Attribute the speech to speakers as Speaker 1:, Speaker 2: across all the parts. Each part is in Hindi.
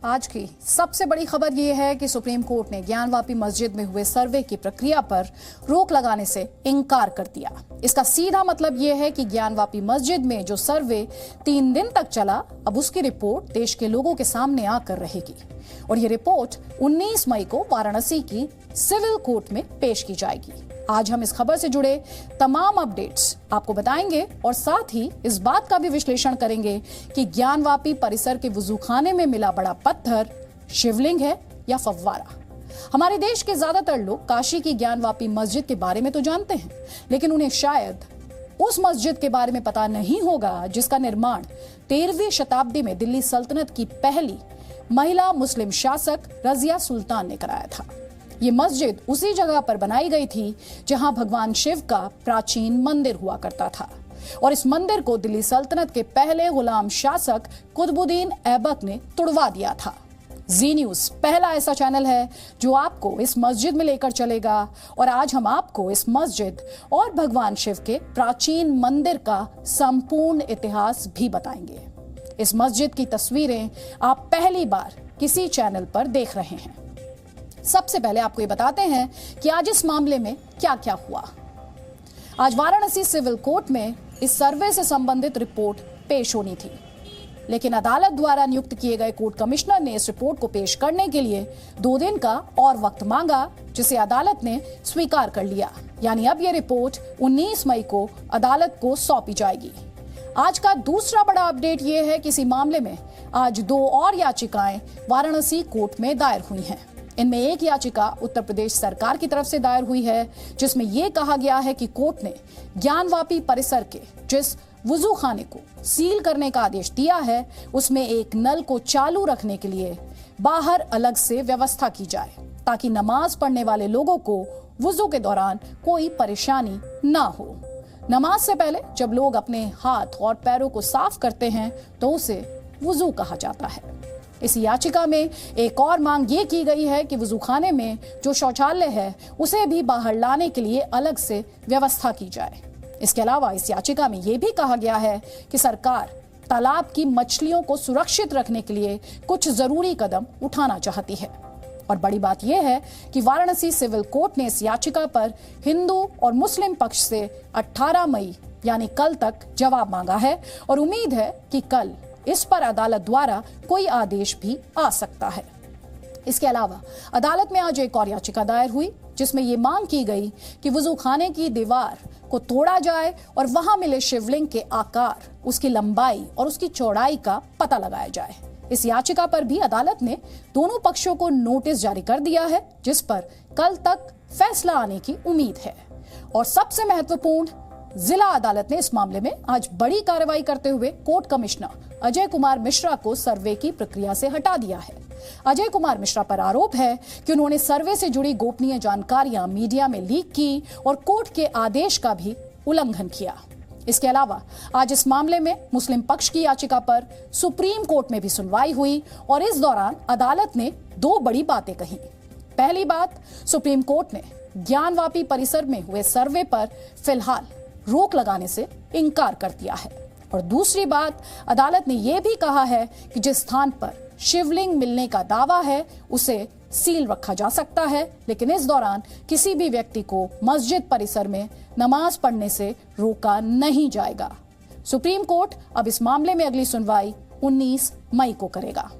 Speaker 1: आज की सबसे बड़ी खबर यह है कि सुप्रीम कोर्ट ने ज्ञानवापी मस्जिद में हुए सर्वे की प्रक्रिया पर रोक लगाने से इनकार कर दिया। इसका सीधा मतलब यह है कि ज्ञानवापी मस्जिद में जो सर्वे 3 दिन तक चला, अब उसकी रिपोर्ट देश के लोगों के सामने आकर रहेगी और ये रिपोर्ट 19 मई को वाराणसी की सिविल कोर्ट में पेश की जाएगी। आज हम इस खबर से जुड़े तमाम अपडेट्स आपको बताएंगे और साथ ही इस बात का भी विश्लेषण करेंगे कि ज्ञानवापी परिसर के वजूखाने में मिला बड़ा पत्थर शिवलिंग है या फव्वारा। हमारे देश के ज्यादातर लोग काशी की ज्ञानवापी मस्जिद के बारे में तो जानते हैं, लेकिन उन्हें शायद उस मस्जिद के बारे में पता नहीं होगा जिसका निर्माण 13वीं शताब्दी में दिल्ली सल्तनत की पहली महिला मुस्लिम शासक रजिया सुल्तान ने कराया था। ये मस्जिद उसी जगह पर बनाई गई थी जहां भगवान शिव का प्राचीन मंदिर हुआ करता था और इस मंदिर को दिल्ली सल्तनत के पहले गुलाम शासक कुतुबुद्दीन ऐबक ने तुड़वा दिया था। जी न्यूज पहला ऐसा चैनल है जो आपको इस मस्जिद में लेकर चलेगा और आज हम आपको इस मस्जिद और भगवान शिव के प्राचीन मंदिर का संपूर्ण इतिहास भी बताएंगे। इस मस्जिद की तस्वीरें आप पहली बार किसी चैनल पर देख रहे हैं। सबसे पहले आपको ये बताते हैं कि आज इस मामले में क्या क्या हुआ। आज वाराणसी सिविल कोर्ट में इस सर्वे से संबंधित रिपोर्ट पेश होनी थी, लेकिन अदालत द्वारा नियुक्त किए गए कोर्ट कमिश्नर ने इस रिपोर्ट को पेश करने के लिए 2 दिन का और वक्त मांगा, जिसे अदालत ने स्वीकार कर लिया। यानी अब यह रिपोर्ट 19 मई को अदालत को सौंपी जाएगी। आज का दूसरा बड़ा अपडेट यह है कि इसी मामले में आज 2 और याचिकाएं वाराणसी कोर्ट में दायर हुई हैं। इनमें एक याचिका उत्तर प्रदेश सरकार की तरफ से दायर हुई है, जिसमें यह कहा गया है कि कोर्ट ने ज्ञानवापी परिसर के जिस वुजू खाने को सील करने का आदेश दिया है, उसमें एक नल को चालू रखने के लिए बाहर अलग से व्यवस्था की जाए, ताकि नमाज पढ़ने वाले लोगों को वुजू के दौरान कोई परेशानी ना हो। नमाज से पहले जब लोग अपने हाथ और पैरों को साफ करते हैं तो उसे वुजू कहा जाता है। इस याचिका में एक और मांग ये की गई है कि वुजूखाने में जो शौचालय है उसे भी बाहर लाने के लिए अलग से व्यवस्था की जाए। इसके अलावा इस याचिका में यह भी कहा गया है कि सरकार तालाब की मछलियों को सुरक्षित रखने के लिए कुछ जरूरी कदम उठाना चाहती है। और बड़ी बात यह है कि वाराणसी सिविल कोर्ट ने इस याचिका पर हिंदू और मुस्लिम पक्ष से 18 मई यानी कल तक जवाब मांगा है और उम्मीद है कि कल इस पर अदालत द्वारा कोई आदेश भी आ सकता है। इसके अलावा अदालत में आज एक और याचिका दायर हुई, जिसमें यह मांग की गई कि वुजूखाने की दीवार को तोड़ा जाए और वहां मिले शिवलिंग के आकार, उसकी लंबाई और उसकी चौड़ाई का पता लगाया जाए। इस याचिका पर भी अदालत ने दोनों पक्षों को नोटिस जारी कर दिया है, जिस पर कल तक फैसला आने की उम्मीद है। और सबसे महत्वपूर्ण, जिला अदालत ने इस मामले में आज बड़ी कार्रवाई करते हुए कोर्ट कमिश्नर अजय कुमार मिश्रा को सर्वे की प्रक्रिया से हटा दिया है। अजय कुमार मिश्रा पर आरोप है कि उन्होंने सर्वे से जुड़ी गोपनीय जानकारियां मीडिया में लीक की और कोर्ट के आदेश का भी उल्लंघन किया। इसके अलावा आज इस मामले में मुस्लिम पक्ष की याचिका पर सुप्रीम कोर्ट में भी सुनवाई हुई और इस दौरान अदालत ने 2 बड़ी बातें कही। पहली बात, सुप्रीम कोर्ट ने ज्ञानवापी परिसर में हुए सर्वे पर फिलहाल रोक लगाने से इनकार कर दिया है और दूसरी बात, अदालत ने यह भी कहा है कि जिस स्थान पर शिवलिंग मिलने का दावा है उसे सील रखा जा सकता है, लेकिन इस दौरान किसी भी व्यक्ति को मस्जिद परिसर में नमाज पढ़ने से रोका नहीं जाएगा। सुप्रीम कोर्ट अब इस मामले में अगली सुनवाई 19 मई को करेगा।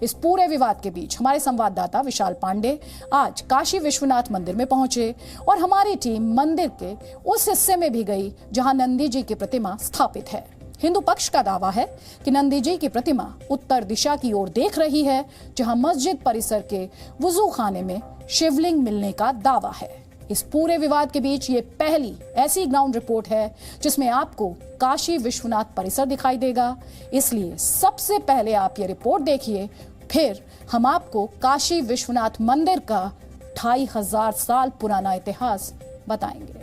Speaker 1: इस पूरे विवाद के बीच हमारे संवाददाता विशाल पांडे आज काशी विश्वनाथ मंदिर में पहुंचे और हमारी टीम मंदिर के उस हिस्से में भी गई जहां नंदी जी की प्रतिमा स्थापित है। हिंदू पक्ष का दावा है कि नंदी जी की प्रतिमा उत्तर दिशा की ओर देख रही है, जहां मस्जिद परिसर के वुजू खाने में शिवलिंग मिलने का दावा है। इस पूरे विवाद के बीच ये पहली ऐसी ग्राउंड रिपोर्ट है जिसमें आपको काशी विश्वनाथ परिसर दिखाई देगा, इसलिए सबसे पहले आप ये रिपोर्ट देखिए, फिर हम आपको काशी विश्वनाथ मंदिर का 2500 साल पुराना इतिहास बताएंगे।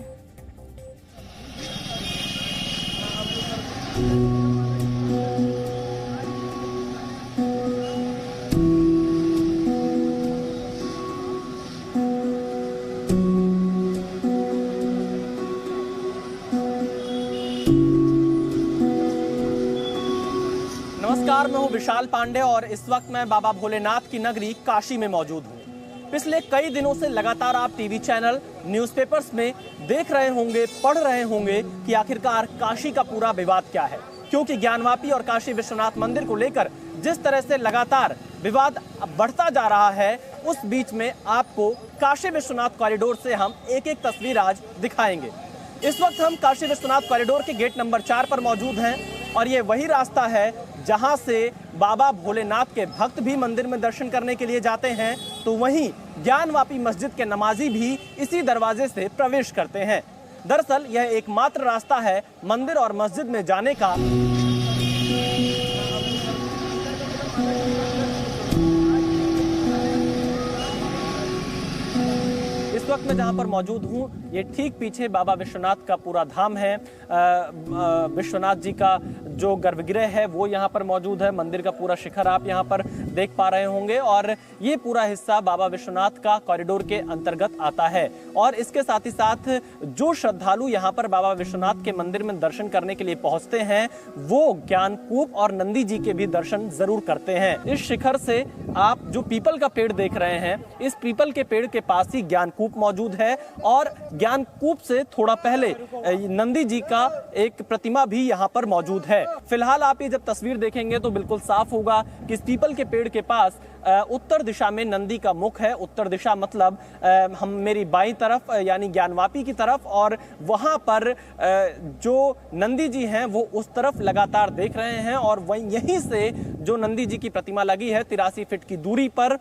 Speaker 2: नमस्कार, मैं हूं विशाल पांडे और इस वक्त मैं बाबा भोलेनाथ की नगरी काशी में मौजूद हूँ। पिछले कई दिनों से लगातार आप टीवी चैनल, न्यूज़पेपर्स में देख रहे होंगे, पढ़ रहे होंगे कि आखिरकार काशी का पूरा विवाद क्या है, क्योंकि ज्ञानवापी और काशी विश्वनाथ मंदिर को लेकर जिस तरह से लगातार विवाद बढ़ता जा रहा है, उस बीच में आपको काशी विश्वनाथ कॉरिडोर से हम एक एक तस्वीर आज दिखाएंगे। इस वक्त हम काशी विश्वनाथ कॉरिडोर के गेट नंबर 4 पर मौजूद हैं और ये वही रास्ता है जहां से बाबा भोलेनाथ के भक्त भी मंदिर में दर्शन करने के लिए जाते हैं, तो वहीं ज्ञानवापी मस्जिद के नमाजी भी इसी दरवाजे से प्रवेश करते हैं। दरअसल यह एकमात्र रास्ता है मंदिर और मस्जिद में जाने का। इस वक्त मैं जहां पर मौजूद हूं, ये ठीक पीछे बाबा विश्वनाथ का पूरा धाम है। विश्वनाथ जी का जो गर्भगृह है वो यहाँ पर मौजूद है। मंदिर का पूरा शिखर आप यहाँ पर देख पा रहे होंगे और ये पूरा हिस्सा बाबा विश्वनाथ का कॉरिडोर के अंतर्गत आता है। और इसके साथ ही साथ जो श्रद्धालु यहाँ पर बाबा विश्वनाथ के मंदिर में दर्शन करने के लिए पहुंचते हैं, वो ज्ञानकूप और नंदी जी के भी दर्शन जरूर करते हैं। इस शिखर से आप जो पीपल का पेड़ देख रहे हैं, इस पीपल के पेड़ के पास ही ज्ञानकूप मौजूद है और ज्ञानकूप से थोड़ा पहले नंदी जी का एक प्रतिमा भी यहाँ पर मौजूद है। फिलहाल आप ये जब तस्वीर देखेंगे तो बिल्कुल साफ होगा कि इस पीपल के पेड़ के पास उत्तर दिशा में नंदी का मुख है। उत्तर दिशा मतलब हम मेरी बाईं तरफ यानी ज्ञानवापी की तरफ, और वहां पर जो नंदी जी हैं वो उस तरफ लगातार देख रहे हैं और वहीं यहीं से जो नंदी जी की प्रतिमा लगी है 83 फीट की दूरी पर,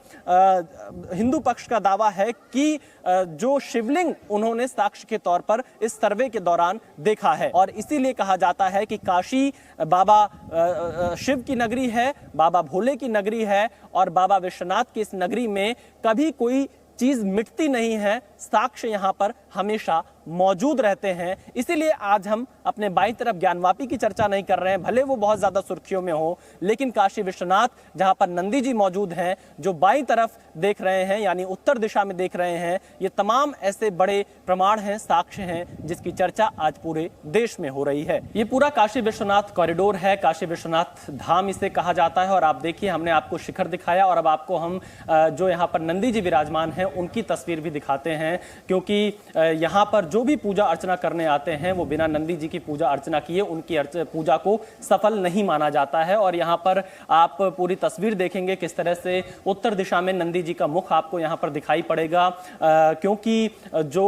Speaker 2: हिंदू पक्ष का दावा है कि जो शिवलिंग उन्होंने साक्ष्य के तौर पर इस सर्वे के दौरान देखा है। और इसीलिए कहा जाता है कि काशी बाबा शिव की नगरी है, बाबा भोले की नगरी है और बाबा विश्वनाथ की इस नगरी में कभी कोई चीज मिटती नहीं है। साक्ष्य यहाँ पर हमेशा मौजूद रहते हैं। इसीलिए आज हम अपने बाईं तरफ ज्ञानवापी की चर्चा नहीं कर रहे हैं, भले वो बहुत ज्यादा सुर्खियों में हो, लेकिन काशी विश्वनाथ जहां पर नंदी जी मौजूद हैं, जो बाईं तरफ देख रहे हैं यानी उत्तर दिशा में देख रहे हैं, ये तमाम ऐसे बड़े प्रमाण हैं, साक्ष्य हैं, जिसकी चर्चा आज पूरे देश में हो रही है। ये पूरा काशी विश्वनाथ कॉरिडोर है, काशी विश्वनाथ धाम इसे कहा जाता है। और आप देखिए, हमने आपको शिखर दिखाया और अब आपको हम जो यहाँ पर नंदी जी विराजमान हैं उनकी तस्वीर भी दिखाते हैं, क्योंकि यहाँ पर जो भी पूजा अर्चना करने आते हैं वो बिना नंदी जी की पूजा अर्चना किए उनकी पूजा को सफल नहीं माना जाता है। और यहाँ पर आप पूरी तस्वीर देखेंगे किस तरह से उत्तर दिशा में नंदी जी का मुख आपको यहाँ पर दिखाई पड़ेगा, क्योंकि जो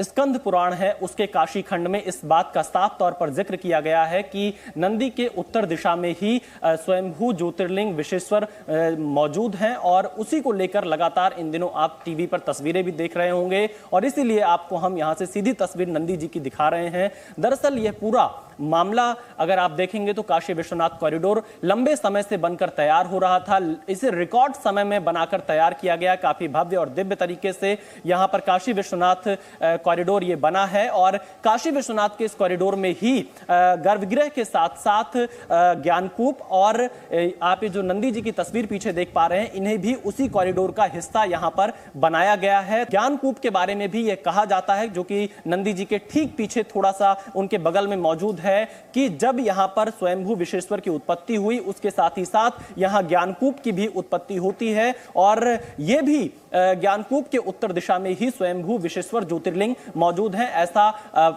Speaker 2: स्कंद पुराण है उसके काशी खंड में इस बात का साफ तौर पर जिक्र किया गया है कि नंदी के उत्तर दिशा में ही स्वयंभू ज्योतिर्लिंग विश्वेश्वर मौजूद हैं और उसी को लेकर लगातार इन दिनों आप टीवी पर तस्वीरें भी देख रहे होंगे और इसीलिए आपको हम यहां से सीधी तस्वीर नंदी जी की दिखा रहे हैं। दरअसल यह पूरा मामला अगर आप देखेंगे तो काशी विश्वनाथ कॉरिडोर लंबे समय से बनकर तैयार हो रहा था। इसे रिकॉर्ड समय में बनाकर तैयार किया गया, काफी भव्य और दिव्य तरीके से यहां पर काशी विश्वनाथ कॉरिडोर ये बना है। और काशी विश्वनाथ के इस कॉरिडोर में ही गर्भगृह के साथ साथ ज्ञानकूप और आप ये जो नंदी जी की तस्वीर पीछे देख पा रहे हैं, इन्हें भी उसी कॉरिडोर का हिस्सा यहां पर बनाया गया है। ज्ञानकूप के बारे में भी यह कहा जाता है, जो कि नंदी जी के ठीक पीछे थोड़ा सा उनके बगल में मौजूद है, कि जब यहां पर स्वयंभू विश्वेश्वर की उत्पत्ति हुई उसके साथ ही साथ यहां ज्ञानकूप की भी उत्पत्ति होती है और यह भी ज्ञानकूप के उत्तर दिशा में ही स्वयंभू विश्वेश्वर ज्योतिर्लिंग मौजूद है। ऐसा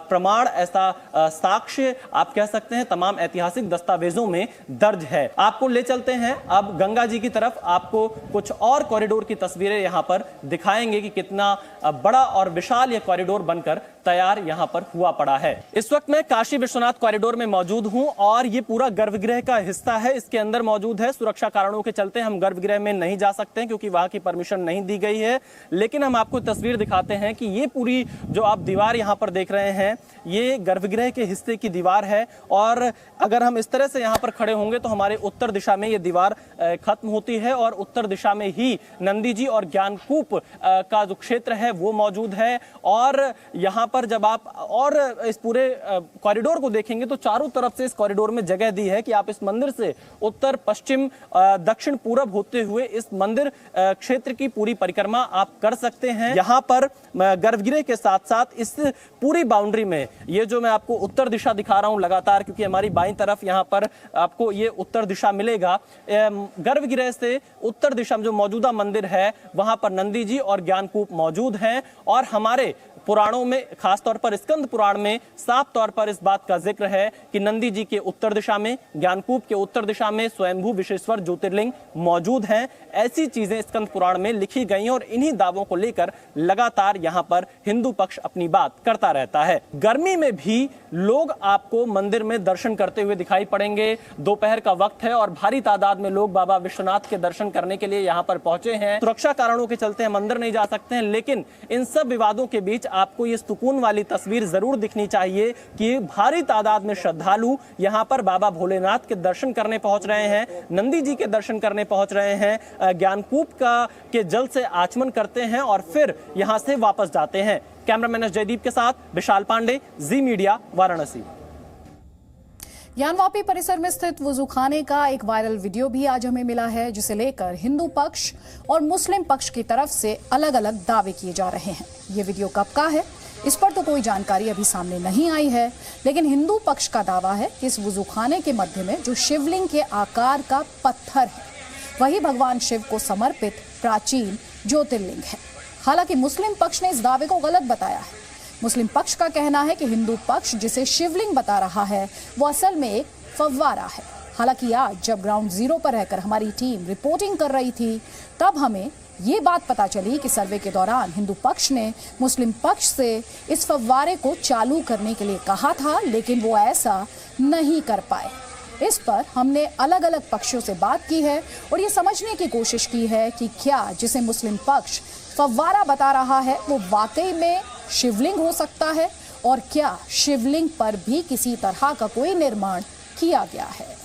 Speaker 2: प्रमाण, ऐसा साक्ष्य आप कह सकते हैं तमाम ऐतिहासिक दस्तावेजों में दर्ज है। आपको ले चलते हैं अब गंगा जी की तरफ, आपको कुछ और कॉरिडोर की तस्वीरें यहां पर दिखाएंगे कि कितना बड़ा और विशाल यह कॉरिडोर बनकर तैयार यहां पर हुआ पड़ा है। इस वक्त मैं काशी विश्वनाथ कॉरिडोर में मौजूद हूं और ये पूरा गर्भगृह का हिस्सा है, इसके अंदर मौजूद है। सुरक्षा कारणों के चलते हम गर्भगृह में नहीं जा सकते हैं क्योंकि वहां की परमिशन नहीं दी गई है, लेकिन हम आपको तस्वीर दिखाते हैं कि ये पूरी जो आप दीवार यहां पर देख रहे हैं, ये गर्भगृह के हिस्से की दीवार है। और अगर हम इस तरह से यहां पर खड़े होंगे तो हमारे उत्तर दिशा में ये दीवार खत्म होती है और उत्तर दिशा में ही नंदी जी और ज्ञानकूप का जो क्षेत्र है वो मौजूद है। और यहां पर जब आप और इस पूरे कॉरिडोर को देखेंगे तो चारों तरफ से इस कॉरिडोर में जगह दी है कि आप इस मंदिर से उत्तर पश्चिम दक्षिण पूरब होते हुए इस मंदिर क्षेत्र की पूरी परिक्रमा आप कर सकते हैं। यहाँ पर गर्भगृह के साथ साथ इस पूरी बाउंड्री में ये जो मैं आपको उत्तर दिशा दिखा रहा हूं लगातार, क्योंकि हमारी बाईं तरफ यहाँ पर आपको ये उत्तर दिशा मिलेगा। गर्भगृह से उत्तर दिशा में जो मौजूदा मंदिर है वहां पर नंदी जी और ज्ञानकूप मौजूद हैं और हमारे पुराणों में, खासतौर पर स्कंद पुराण में साफ तौर पर इस बात का जिक्र है कि नंदी जी के उत्तर दिशा में, ज्ञानकूप के उत्तर दिशा में स्वयंभू विश्वेश्वर ज्योतिर्लिंग मौजूद हैं। ऐसी चीजें स्कंद पुराण में लिखी गई और इन्हीं दावों को लेकर लगातार यहां पर हिंदू पक्ष अपनी बात करता रहता है। गर्मी में भी लोग आपको मंदिर में दर्शन करते हुए दिखाई पड़ेंगे। दोपहर का वक्त है और भारी तादाद में लोग बाबा विश्वनाथ के दर्शन करने के लिए यहां पर पहुंचे हैं। सुरक्षा कारणों के चलते हम अंदर नहीं जा सकते हैं, लेकिन इन सब विवादों के बीच आपको ये सुकून वाली तस्वीर जरूर दिखनी चाहिए कि भारी तादाद में श्रद्धालु यहां पर बाबा भोलेनाथ के दर्शन करने पहुंच रहे हैं, नंदी जी के दर्शन करने पहुंच रहे हैं, ज्ञानकूप के जल से आचमन करते हैं और फिर यहां से वापस जाते हैं। कैमरामैन एस जयदीप के साथ विशाल पांडे, जी मीडिया, वाराणसी।
Speaker 1: ज्ञानवापी परिसर में स्थित वुजूखाने का एक वायरल वीडियो भी आज हमें मिला है, जिसे लेकर हिंदू पक्ष और मुस्लिम पक्ष की तरफ से अलग अलग दावे किए जा रहे हैं। ये वीडियो कब का है, इस पर तो कोई जानकारी अभी सामने नहीं आई है, लेकिन हिंदू पक्ष का दावा है कि इस वुजूखाने के मध्य में जो शिवलिंग के आकार का पत्थर है वही भगवान शिव को समर्पित प्राचीन ज्योतिर्लिंग है। हालांकि मुस्लिम पक्ष ने इस दावे को गलत बताया है। मुस्लिम पक्ष का कहना है कि हिंदू पक्ष जिसे शिवलिंग बता रहा है वो असल में एक फव्वारा है। हालांकि आज जब ग्राउंड जीरो पर रहकर हमारी टीम रिपोर्टिंग कर रही थी तब हमें ये बात पता चली कि सर्वे के दौरान हिंदू पक्ष ने मुस्लिम पक्ष से इस फव्वारे को चालू करने के लिए कहा था, लेकिन वो ऐसा नहीं कर पाए। इस पर हमने अलग अलग पक्षों से बात की है और ये समझने की कोशिश की है कि क्या जिसे मुस्लिम पक्ष फव्वारा बता रहा है वो वाकई में शिवलिंग हो सकता है और क्या शिवलिंग पर भी किसी तरह का कोई निर्माण किया गया है।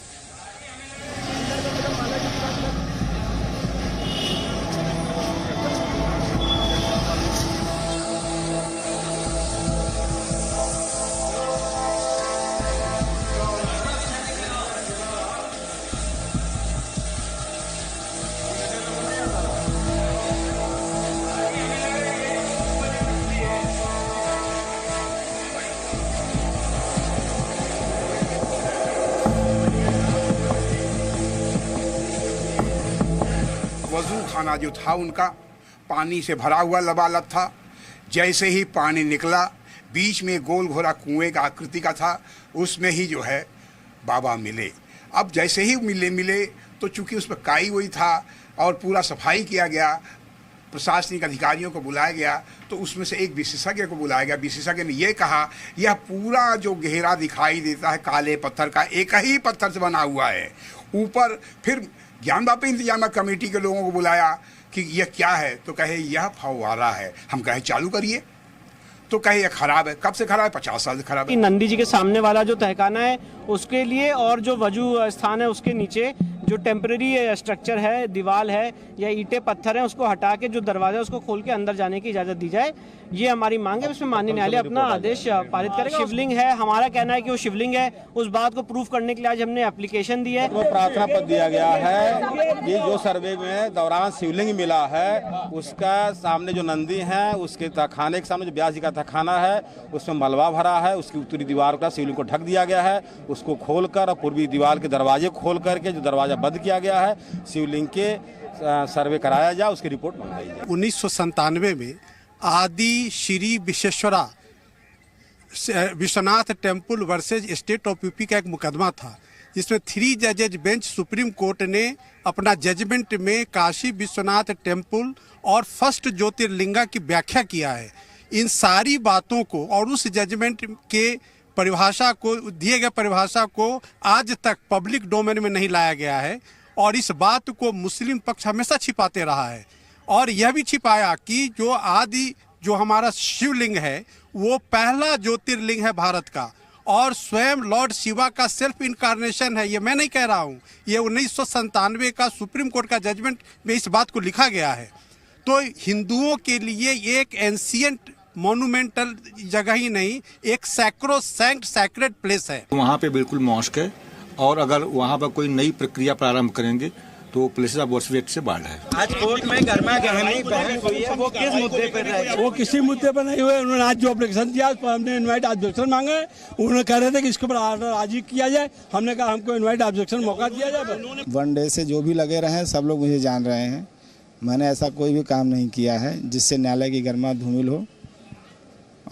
Speaker 3: वजू खाना जो था उनका पानी से भरा हुआ लबालब था। जैसे ही पानी निकला बीच में गोल घोरा कुएं का आकृति का था, उसमें ही जो है बाबा मिले। अब जैसे ही मिले तो चूंकि उस पर काई हुई था और पूरा सफाई किया गया, प्रशासनिक अधिकारियों को बुलाया गया, तो उसमें से एक विशेषज्ञ को बुलाया गया। विशेषज्ञ ने यह कहा यह पूरा जो घेरा दिखाई देता है काले पत्थर का, एक ही पत्थर से बना हुआ है। ऊपर फिर ज्ञानवापी इंतजाम कमेटी के लोगों को बुलाया कि यह क्या है, तो कहे यह फव्वारा है। हम कहे चालू करिए, तो कहे यह खराब है। कब से खराब है? 50 साल से खराब है।
Speaker 4: नंदी जी के सामने वाला जो तहखाना है उसके लिए और जो वजू स्थान है उसके नीचे जो टेम्परेरी स्ट्रक्चर है, दीवार है या ईंटें पत्थर है, उसको हटा के जो दरवाजा है उसको खोल के अंदर जाने की इजाजत दी जाए। ये हमारी मांग है, उसमें माननीय न्यायालय अपना आदेश पारित करेगा। शिवलिंग है, हमारा कहना है कि वो शिवलिंग है। उस बात को प्रूफ करने के लिए आज हमने एप्लीकेशन दी है।
Speaker 5: वो प्रार्थना पत्र दिया गया है कि जो सर्वे में दौरान शिवलिंग मिला है उसका सामने जो नंदी है उसके तहखाने के सामने जो व्यास जी का तहखाना है उसमें मलबा भरा है, उसकी उत्तरी दीवार का शिवलिंग को ढक दिया गया है। उसको खोलकर और पूर्वी दीवार के दरवाजे खोल करके जो दरवाजा बंद किया गया है, शिवलिंग के सर्वे कराया जाए, उसकी रिपोर्ट मंगाई जाए।
Speaker 6: 1997 में आदि Shri Vishweshwara Vishwanath temple versus state of UP का एक मुकदमा था, जिसमें 3 जजेज बेंच सुप्रीम कोर्ट ने अपना जजमेंट में काशी विश्वनाथ टेम्पल और फर्स्ट ज्योतिर्लिंगा की व्याख्या किया है। इन सारी बातों को और उस जजमेंट के परिभाषा को, दिए गए परिभाषा को आज तक पब्लिक डोमेन में नहीं लाया गया है और इस बात को मुस्लिम पक्ष हमेशा छिपाते रहा है। और यह भी छिपाया कि जो हमारा शिवलिंग है वो पहला ज्योतिर्लिंग है भारत का और स्वयं लॉर्ड शिवा का सेल्फ इनकारनेशन है। ये मैं नहीं कह रहा हूँ, ये 1997 का सुप्रीम कोर्ट का जजमेंट में इस बात को लिखा गया है। तो हिंदुओं के लिए एक एंशियंट मोन्यूमेंटल जगह ही नहीं, एक सैक्रोसैंक्ट सैक्रेड प्लेस है।
Speaker 7: वहाँ पे बिल्कुल मॉस्क है और अगर वहाँ पर कोई नई प्रक्रिया प्रारंभ करेंगे तो प्लेसेस ऑफ वर्शिप एक्ट से बाहर है।
Speaker 8: आज कोर्ट में गर्मा गर्मी बहस हुई है, वो किस मुद्दे पर रहे?
Speaker 9: वो किसी मुद्दे पर नहीं हुए। उन्होंने आज जो ऑब्जेक्शन दिया उस पर हमने इनवाइट ऑब्जेक्शन मांगा है। उन्होंने कह रहे थे कि इसके ऊपर आर्डर आज ही किया जाए। हमने कहा हमको इनवाइट ऑब्जेक्शन मौका दिया जाए।
Speaker 10: 1 डे से जो भी लगे रहे सब लोग मुझे जान रहे हैं। मैंने ऐसा कोई भी काम नहीं किया है जिससे न्यायालय की गरिमा धूमिल हो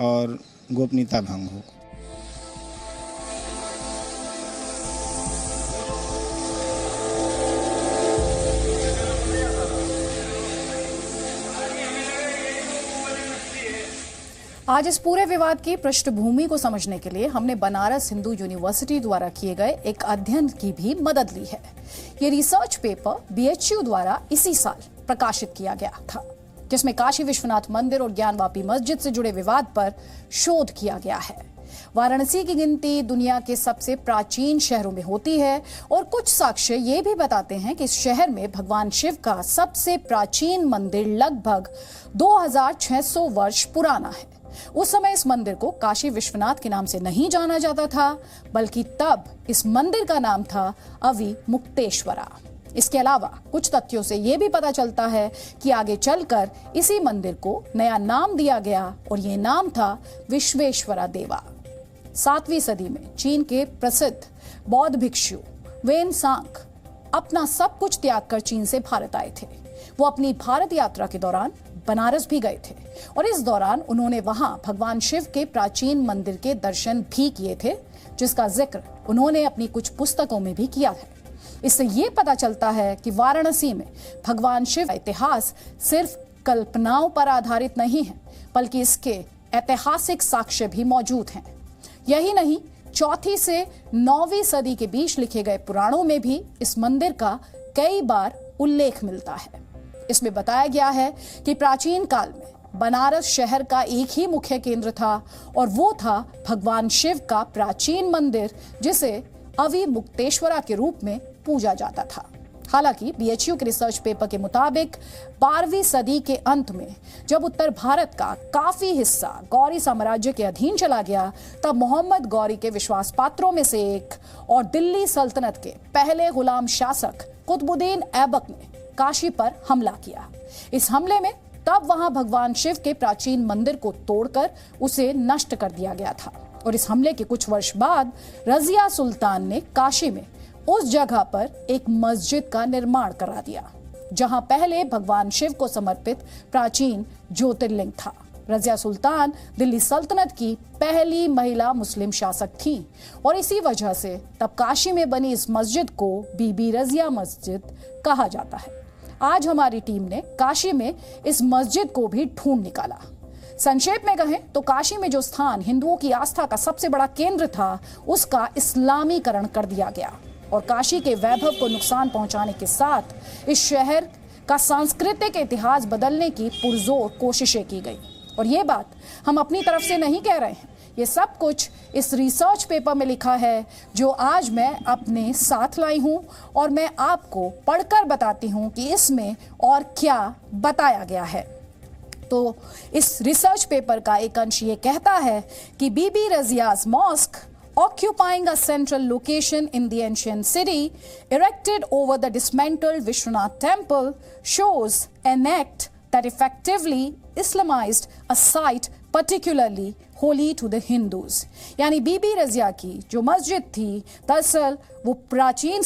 Speaker 10: और गोपनीयता भंग हो।
Speaker 1: आज इस पूरे विवाद की पृष्ठभूमि को समझने के लिए हमने बनारस हिंदू यूनिवर्सिटी द्वारा किए गए एक अध्ययन की भी मदद ली है। ये रिसर्च पेपर BHU द्वारा इसी साल प्रकाशित किया गया था, जिसमें काशी विश्वनाथ मंदिर और ज्ञानवापी मस्जिद से जुड़े विवाद पर शोध किया गया है। वाराणसी की गिनती दुनिया के सबसे प्राचीन शहरों में होती है और कुछ साक्ष्य ये भी बताते हैं कि इस शहर में भगवान शिव का सबसे प्राचीन मंदिर लगभग 2600 वर्ष पुराना है। उस समय इस मंदिर को काशी विश्वनाथ के नाम से नहीं जाना जाता था, बल्कि तब इस मंदिर का नाम था अवि मुक्तेश्वरा। इसके अलावा कुछ तथ्यों से यह भी पता चलता है कि आगे चलकर इसी मंदिर को नया नाम दिया गया और यह नाम था विश्वेश्वरा देवा। 7वीं सदी में चीन के प्रसिद्ध बौद्ध भिक्षु वेनसांग अपना सब कुछ त्याग कर चीन से भारत आए थे। वो अपनी भारत यात्रा के दौरान बनारस भी गए थे और इस दौरान उन्होंने वहां भगवान शिव के प्राचीन मंदिर के दर्शन भी किए थे, जिसका जिक्र उन्होंने अपनी कुछ पुस्तकों में भी किया है। इससे ये पता चलता है कि वाराणसी में भगवान शिव का इतिहास सिर्फ कल्पनाओं पर आधारित नहीं है, बल्कि इसके ऐतिहासिक साक्ष्य भी मौजूद हैं। यही नहीं, 4वीं से 9वीं सदी के बीच लिखे गए पुराणों में भी इस मंदिर का कई बार उल्लेख मिलता है। इसमें बताया गया है कि प्राचीन काल में बनारस शहर का एक ही मुख्य केंद्र था और वो था भगवान शिव का प्राचीन मंदिर, जिसे अवि मुक्तेश्वरा के रूप में पूजा जाता था। हालांकि BHU के रिसर्च पेपर के मुताबिक 12वीं सदी के अंत में जब उत्तर भारत का काफी हिस्सा गौरी साम्राज्य के अधीन चला गया, तब मोहम्मद गौरी के विश्वास पात्रों में से एक और दिल्ली सल्तनत के पहले गुलाम शासक कुतुबुद्दीन ऐबक ने काशी पर हमला किया। इस हमले में तब वहां भगवान शिव के प्राचीन मंदिर को तोड़कर उसे नष्ट कर दिया गया था और इस हमले के कुछ वर्ष बाद रजिया सुल्तान ने काशी में उस जगह पर एक मस्जिद का निर्माण करा दिया, जहां पहले भगवान शिव को समर्पित प्राचीन ज्योतिर्लिंग था। रजिया सुल्तान दिल्ली सल्तनत की पहली महिला मुस्लिम शासक थी और इसी वजह से तब काशी में बनी इस मस्जिद को बीबी रजिया मस्जिद कहा जाता है। आज हमारी टीम ने काशी में इस मस्जिद को भी ढूंढ निकाला। संक्षेप में कहें तो काशी में जो स्थान हिंदुओं की आस्था का सबसे बड़ा केंद्र था, उसका इस्लामीकरण कर दिया गया और काशी के वैभव को नुकसान पहुंचाने के साथ इस शहर का सांस्कृतिक इतिहास बदलने की पुरजोर कोशिशें की गई। और ये बात हम अपनी तरफ से नहीं कह रहे हैं, ये सब कुछ इस रिसर्च पेपर में लिखा है जो आज मैं अपने साथ लाई हूं और मैं आपको पढ़कर बताती हूं कि इसमें और क्या बताया गया है। तो इस रिसर्च पेपर का एक अंश ये कहता है कि बीबी रजिया's mosque, occupying a central location in the ancient city, erected over the dismantled Vishwanath temple, shows an act that effectively Islamized a site particularly holy to the Hindus. यानी बीबी रजिया की जो मस्जिद थी, दरअसल वो प्राचीन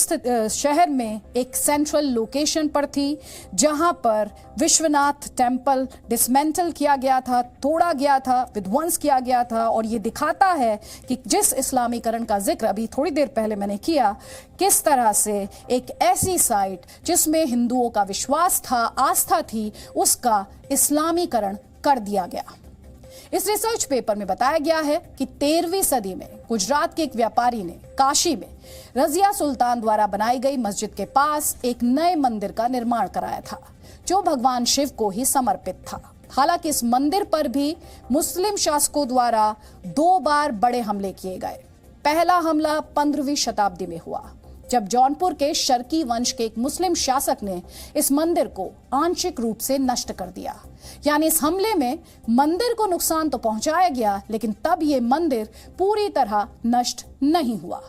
Speaker 1: शहर में एक सेंट्रल लोकेशन पर थी, जहां पर विश्वनाथ टेम्पल डिसमेंटल किया गया था, तोड़ा गया था, विध्वंस किया गया था। और ये दिखाता है कि जिस इस्लामीकरण का जिक्र अभी थोड़ी देर पहले मैंने किया, किस तरह से एक ऐसी साइट जिसमें हिंदुओं का विश्वास था, आस्था थी, उसका इस्लामीकरण कर दिया गया। इस रिसर्च पेपर में बताया गया है कि 13वीं सदी में गुजरात के एक व्यापारी ने काशी में रजिया सुल्तान द्वारा बनाई गई मस्जिद के पास एक नए मंदिर का निर्माण कराया था, जो भगवान शिव को ही समर्पित था। हालांकि इस मंदिर पर भी मुस्लिम शासकों द्वारा 2 बार बड़े हमले किए गए। पहला हमला 15वीं शताब्दी में हुआ, जब जौनपुर के शर्की वंश के एक मुस्लिम शासक ने इस मंदिर को आंशिक रूप से नष्ट कर दिया। यानी इस हमले में मंदिर को नुकसान तो पहुंचाया गया, लेकिन तब यह मंदिर पूरी तरह नष्ट नहीं हुआ।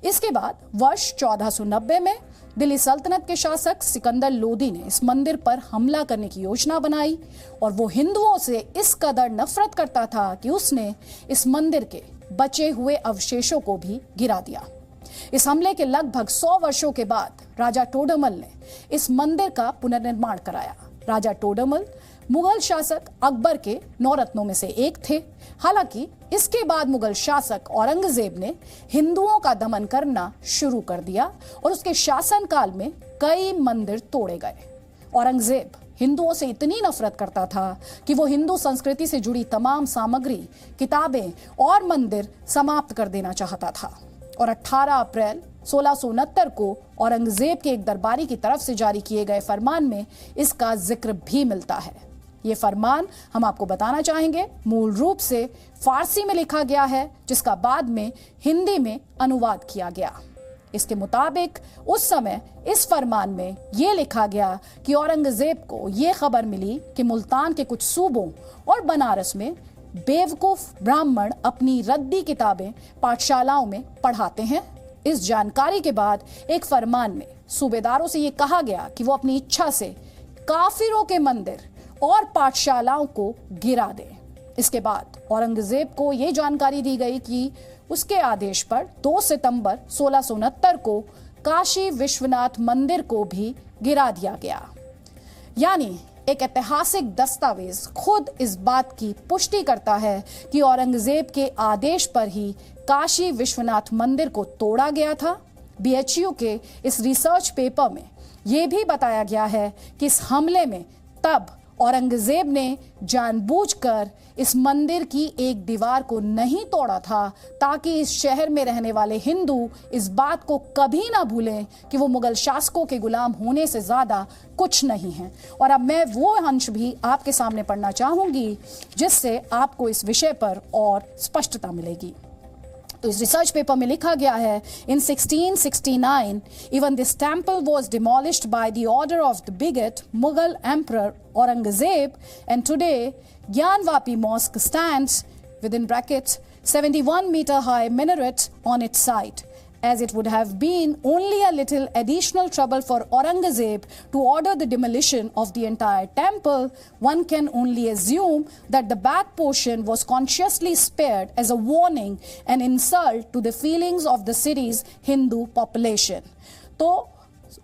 Speaker 1: इसके बाद वर्ष 1490 में दिल्ली सल्तनत के शासक सिकंदर लोदी ने इस मंदिर पर हमला करने की योजना बनाई और वो हिंदुओं से इस कदर नफरत करता था कि उसने इस मंदिर के बचे हुए अवशेषों को भी गिरा दिया। इस हमले के लगभग 100 वर्षों के बाद राजा टोडरमल ने इस मंदिर का पुनर्निर्माण कराया। राजा टोडरमल मुगल शासक अकबर के 9 रत्नों में से एक थे। हालांकि इसके बाद मुगल शासक औरंगजेब ने हिंदुओं का दमन करना शुरू कर दिया और उसके शासनकाल में कई मंदिर तोड़े गए। औरंगजेब हिंदुओं से इतनी नफरत करता था कि वो हिंदू संस्कृति से जुड़ी तमाम सामग्री, किताबें और मंदिर समाप्त कर देना चाहता था। और 18 अप्रैल 1669 को औरंगजेब के एक दरबारी की तरफ से जारी किए गए फरमान में इसका जिक्र भी मिलता है। ये फरमान हम आपको बताना चाहेंगे मूल रूप से फारसी में लिखा गया है, जिसका बाद में हिंदी में अनुवाद किया गया। इसके मुताबिक उस समय इस फरमान में यह लिखा गया कि औरंगजेब को यह खबर मिली कि मुल्तान के कुछ सूबों और बनारस में बेवकूफ ब्राह्मण अपनी रद्दी किताबें पाठशालाओं में पढ़ाते हैं। इस जानकारी के बाद एक फरमान में सूबेदारों से यह कहा गया कि वो अपनी इच्छा से काफिरों के मंदिर और पाठशालाओं को गिरा दें। इसके बाद औरंगजेब को यह जानकारी दी गई कि उसके आदेश पर 2 सितंबर 1669 को काशी विश्वनाथ मंदिर को भी गिरा दिया गया। यानी एक ऐतिहासिक दस्तावेज खुद इस बात की पुष्टि करता है कि औरंगजेब के आदेश पर ही काशी विश्वनाथ मंदिर को तोड़ा गया था। BHU के इस रिसर्च पेपर में यह भी बताया गया है कि इस हमले में तब औरंगजेब ने जानबूझकर इस मंदिर की एक दीवार को नहीं तोड़ा था ताकि इस शहर में रहने वाले हिंदू इस बात को कभी ना भूलें कि वो मुगल शासकों के गुलाम होने से ज्यादा कुछ नहीं है। और अब मैं वो अंश भी आपके सामने पढ़ना चाहूंगी जिससे आपको इस विषय पर और स्पष्टता मिलेगी। तो इस रिसर्च पेपर में लिखा गया है, इन 1669 even this temple was demolished by the order of the bigot Mughal Emperor Aurangzeb, and today Gyanvapi Mosque stands within brackets 71-meter high minaret on its site. As it would have been only a little additional trouble for Aurangzeb to order the demolition of the entire temple, one can only assume that the back portion was consciously spared as a warning and insult to the feelings of the city's Hindu population. तो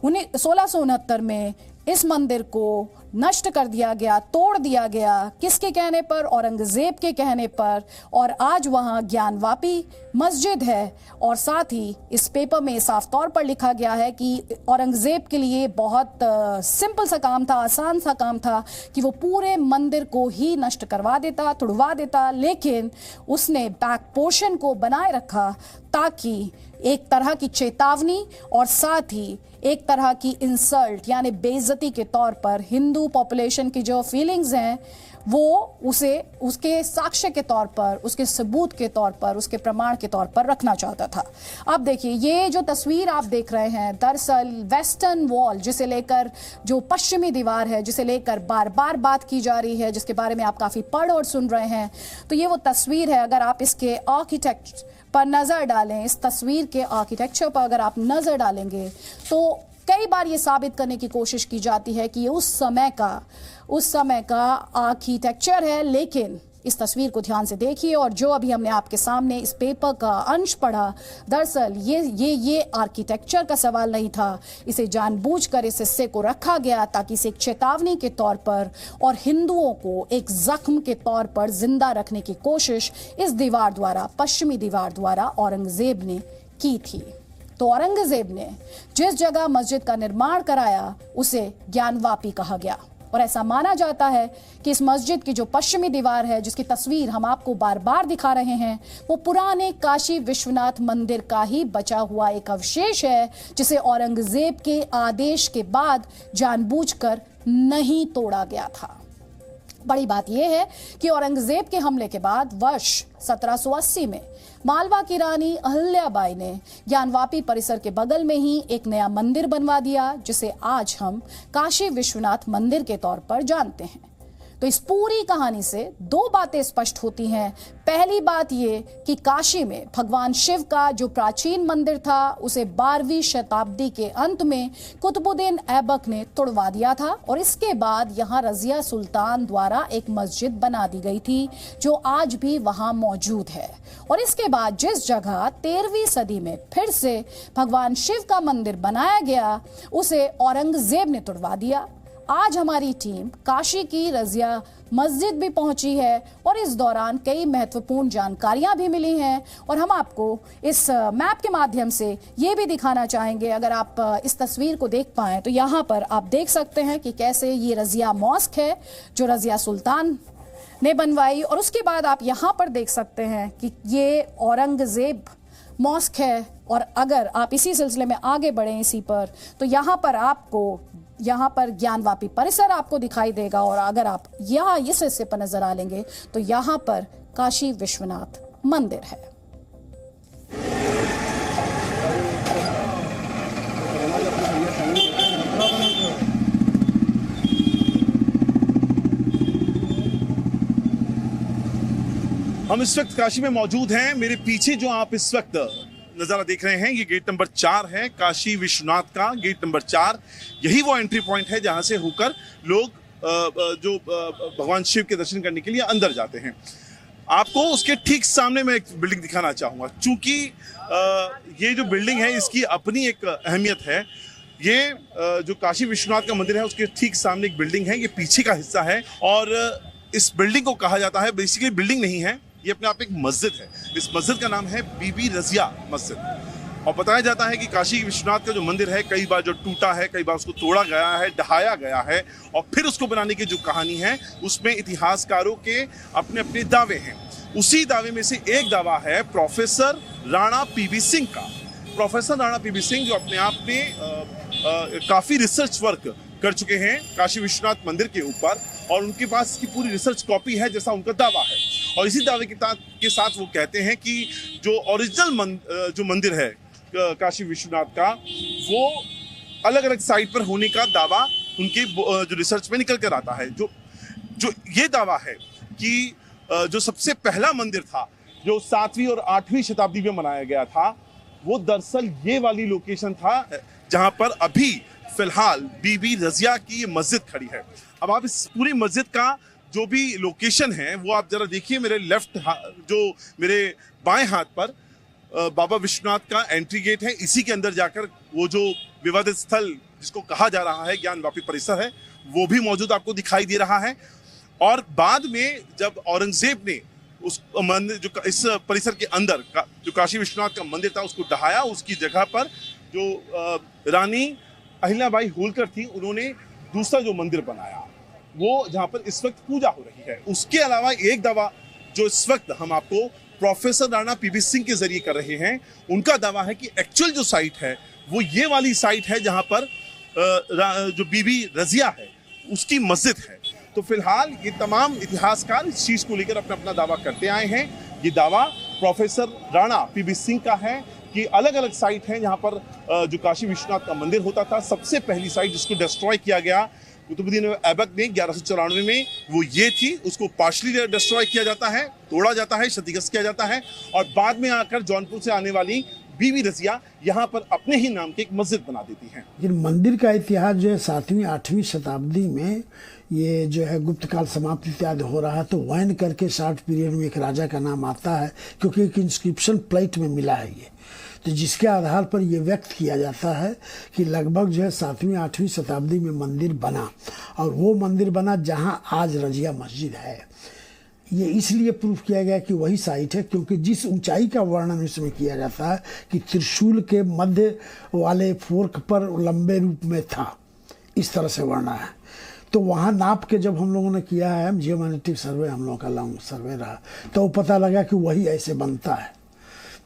Speaker 1: 1669 में इस मंदिर को नष्ट कर दिया गया, तोड़ दिया गया। किसके कहने पर? औरंगजेब के कहने पर। और आज वहां ज्ञानवापी मस्जिद है। और साथ ही इस पेपर में साफ तौर पर लिखा गया है कि औरंगजेब के लिए बहुत सिंपल सा काम था, आसान सा काम था कि वो पूरे मंदिर को ही नष्ट करवा देता, तुड़वा देता, लेकिन उसने बैक पोर्शन को बनाए रखा ताकि एक तरह की चेतावनी और साथ ही एक तरह की इंसल्ट यानी बेइज्जती के तौर पर हिंदू पॉपुलेशन की जो फीलिंग्स हैं वो उसे उसके साक्ष्य के तौर पर, उसके सबूत के तौर पर, उसके प्रमाण के तौर पर रखना चाहता था। अब देखिए, ये जो तस्वीर आप देख रहे हैं दरअसल वेस्टर्न वॉल जिसे लेकर, जो पश्चिमी दीवार है जिसे लेकर बार बार बात की जा रही है, जिसके बारे में आप काफ़ी पढ़ और सुन रहे हैं, तो ये वो तस्वीर है। अगर आप इसके आर्किटेक्ट पर नज़र डालें, इस तस्वीर के आर्किटेक्चर पर अगर आप नज़र डालेंगे तो कई बार ये साबित करने की कोशिश की जाती है कि ये उस समय का आर्किटेक्चर है। लेकिन इस तस्वीर को ध्यान से देखिए और जो अभी हमने आपके सामने इस पेपर का अंश पढ़ा, दरअसल ये आर्किटेक्चर का सवाल नहीं था। इसे जानबूझकर इस हिस्से को रखा गया ताकि इसे एक चेतावनी के तौर पर और हिंदुओं को एक जख्म के तौर पर जिंदा रखने की कोशिश इस दीवार द्वारा, पश्चिमी दीवार द्वारा औरंगजेब ने की थी। तो औरंगजेब ने जिस जगह मस्जिद का निर्माण कराया उसे ज्ञानवापी कहा गया और ऐसा माना जाता है कि इस मस्जिद की जो पश्चिमी दीवार है, जिसकी तस्वीर हम आपको बार बार दिखा रहे हैं, वो पुराने काशी विश्वनाथ मंदिर का ही बचा हुआ एक अवशेष है जिसे औरंगजेब के आदेश के बाद जानबूझकर नहीं तोड़ा गया था। बड़ी बात यह है कि औरंगजेब के हमले के बाद वर्ष 1780 में मालवा की रानी अहिल्याबाई ने ज्ञानवापी परिसर के बगल में ही एक नया मंदिर बनवा दिया, जिसे आज हम काशी विश्वनाथ मंदिर के तौर पर जानते हैं। तो इस पूरी कहानी से दो बातें स्पष्ट होती हैं। पहली बात ये कि काशी में भगवान शिव का जो प्राचीन मंदिर था उसे 12वीं शताब्दी के अंत में कुतुबुद्दीन ऐबक ने तोड़वा दिया था, और इसके बाद यहाँ रजिया सुल्तान द्वारा एक मस्जिद बना दी गई थी जो आज भी वहाँ मौजूद है। और इसके बाद जिस जगह 13वीं सदी में फिर से भगवान शिव का मंदिर बनाया गया उसे औरंगजेब ने तोड़वा दिया। आज हमारी टीम काशी की रजिया मस्जिद भी पहुंची है और इस दौरान कई महत्वपूर्ण जानकारियां भी मिली हैं, और हम आपको इस मैप के माध्यम से ये भी दिखाना चाहेंगे। अगर आप इस तस्वीर को देख पाएं तो यहाँ पर आप देख सकते हैं कि कैसे ये रजिया मॉस्क है जो रजिया सुल्तान ने बनवाई, और उसके बाद आप यहाँ पर देख सकते हैं कि ये औरंगजेब मॉस्क है। और अगर आप इसी सिलसिले में आगे बढ़ें इसी पर, तो यहाँ पर ज्ञानवापी परिसर आपको दिखाई देगा, और अगर आप यहाँ इस हिस्से पर नजर आ लेंगे तो यहाँ पर काशी विश्वनाथ मंदिर है।
Speaker 11: हम इस वक्त काशी में मौजूद हैं। मेरे पीछे जो आप इस वक्त नज़ारा देख रहे हैं ये गेट नंबर 4 है, काशी विश्वनाथ का गेट नंबर 4। यही वो एंट्री पॉइंट है जहां से होकर लोग जो भगवान शिव के दर्शन करने के लिए अंदर जाते हैं। आपको उसके ठीक सामने मैं एक बिल्डिंग दिखाना चाहूँगा। चूँकि ये जो बिल्डिंग है इसकी अपनी एक अहमियत है। ये जो काशी विश्वनाथ का मंदिर है उसके ठीक सामने एक बिल्डिंग है, ये पीछे का हिस्सा है, और इस बिल्डिंग को कहा जाता है, बेसिकली बिल्डिंग नहीं है, ये अपने आप एक मस्जिद है। इस मस्जिद का नाम है बीबी रजिया मस्जिद, और बताया जाता है कि काशी विश्वनाथ का जो मंदिर है कई बार जो टूटा है, कई बार उसको तोड़ा गया है, ढहाया गया है, और फिर उसको बनाने की जो कहानी है उसमें इतिहासकारों के अपने अपने दावे हैं। उसी दावे में से एक दावा है प्रोफेसर राणा पीबी सिंह का। प्रोफेसर राणा पीबी सिंह जो अपने आप में काफ़ी रिसर्च वर्क कर चुके हैं काशी विश्वनाथ मंदिर के ऊपर, और उनके पास इसकी पूरी रिसर्च कॉपी है जैसा उनका दावा है। और इसी दावे के साथ वो कहते हैं कि जो ओरिजिनल जो मंदिर है काशी विश्वनाथ का, वो अलग अलग साइट पर होने का दावा उनके जो रिसर्च में निकल कर आता है। जो ये दावा है कि जो सबसे पहला मंदिर था जो 7वीं और 8वीं शताब्दी में बनाया गया था, वो दरअसल ये वाली लोकेशन था जहां पर अभी फिलहाल बीबी रजिया की ये मस्जिद खड़ी है। अब आप इस पूरी मस्जिद का जो भी लोकेशन है वो आप जरा देखिए। मेरे मेरे बाएं हाथ पर बाबा विश्वनाथ का एंट्री गेट है। इसी के अंदर जाकर वो जो विवादित स्थल जिसको कहा जा रहा है ज्ञानवापी परिसर है वो भी मौजूद आपको दिखाई दे रहा है। और बाद में जब औरंगजेब ने उस मंदिर जो इस परिसर के अंदर जो काशी विश्वनाथ का मंदिर था उसको ढहाया, उसकी जगह पर जो रानी अहिल्याबाई होलकर थी उन्होंने दूसरा जो मंदिर बनाया वो जहां पर इस वक्त पूजा हो रही है। उसके अलावा एक दावा जो इस वक्त हम आपको प्रोफेसर राणा पीबी सिंह के जरिए कर रहे हैं, उनका दावा है कि एक्चुअल जो साइट है वो ये वाली साइट है जहां पर जो बीबी रजिया है उसकी मस्जिद है। तो फिलहाल ये तमाम इतिहासकार इस चीज को लेकर अपना अपना दावा करते आए हैं। ये दावा प्रोफेसर राणा पीबी सिंह का है कि अलग अलग साइट हैं जहां पर जो काशी विश्वनाथ का मंदिर होता था, सबसे पहली साइट जिसको डिस्ट्रॉय किया गया कुतुबुद्दीन ऐबक ने 1194 में, वो ये थी। उसको पार्शली डिस्ट्रॉय किया जाता है, तोड़ा जाता है, क्षतिग्रस्त किया जाता है, और बाद में आकर जौनपुर से आने वाली बीबी रजिया यहाँ पर अपने ही नाम की एक मस्जिद बना देती है।
Speaker 12: लेकिन मंदिर का इतिहास जो है 7वीं 8वीं शताब्दी में ये जो है गुप्त काल समाप्ति इत्यादि हो रहा है, तो वैन करके 60 पीरियड में एक राजा का नाम आता है, क्योंकि एक इंस्क्रिप्शन प्लेट में मिला है ये, तो जिसके आधार पर यह व्यक्त किया जाता है कि लगभग जो है 7वीं 8वीं शताब्दी में मंदिर बना, और वो मंदिर बना जहां आज रजिया मस्जिद है। ये इसलिए प्रूफ किया गया कि वही साइट है क्योंकि जिस ऊंचाई का वर्णन इसमें किया जाता है कि त्रिशूल के मध्य वाले फोर्क पर लंबे रूप में था, इस तरह से वर्णन है। तो वहाँ नाप के जब हम लोगों ने किया है, जियोमेट्रिक सर्वे हम लोगों का लॉन्ग सर्वे रहा, तो पता लगा कि वही ऐसे बनता है।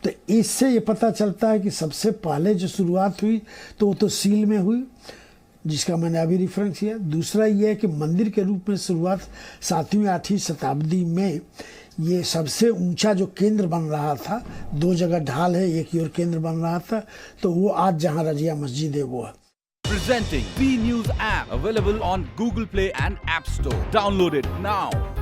Speaker 12: तो इससे ये पता चलता है कि सबसे पहले जो शुरुआत हुई तो वो तो सील में हुई, जिसका मैंने अभी रेफरेंस किया। दूसरा ये है कि मंदिर के रूप में शुरुआत 7वीं 8वीं शताब्दी में ये सबसे ऊंचा जो केंद्र बन रहा था, 2 जगह ढाल है, एक ही और केंद्र बन रहा था, तो वो आज जहाँ रजिया मस्जिद है वो है।
Speaker 13: Presenting B News app available on Google Play and App Store. Download it now.